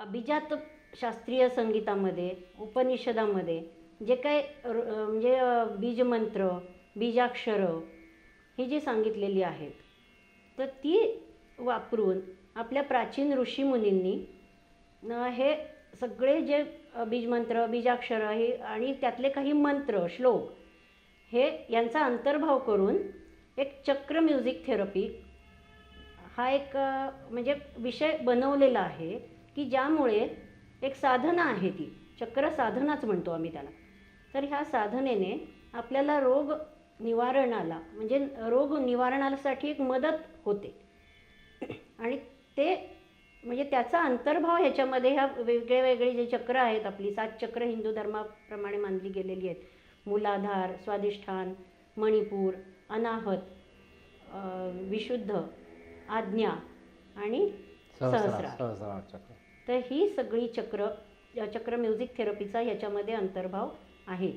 अभिजात शास्त्रीय संगीतामध्ये उपनिषदामध्ये जे काही म्हणजे बीजमंत्र बीजाक्षरं ही जी सांगितलेली आहेत तर ती वापरून आपल्या प्राचीन ऋषीमुनींनी हे सगळे जे बीजमंत्र बीजाक्षरं हे आणि त्यातले काही मंत्र श्लोक हे यांचा अंतर्भाव करून एक चक्र म्युझिक थेरपी हा एक म्हणजे विषय बनवलेला आहे की ज्यामुळे एक साधना आहे ती चक्र साधनाच म्हणतो आम्ही त्याला. तर ह्या साधनेने आपल्याला रोग निवारणाला म्हणजे रोग निवारणासाठी एक मदत होते आणि ते म्हणजे त्याचा अंतर्भाव ह्याच्यामध्ये ह्या वेगळे वेगळे जे चक्र आहेत आपली 7 चक्र हिंदू धर्माप्रमाणे मानली गेलेली आहेत. मूलाधार स्वादिष्ठान मणिपूर अनाहत विशुद्ध आज्ञा आणि सहस्रार. तर ही सगळी चक्र म्युझिक थेरपीचा ह्याच्यामध्ये अंतर्भाव आहे.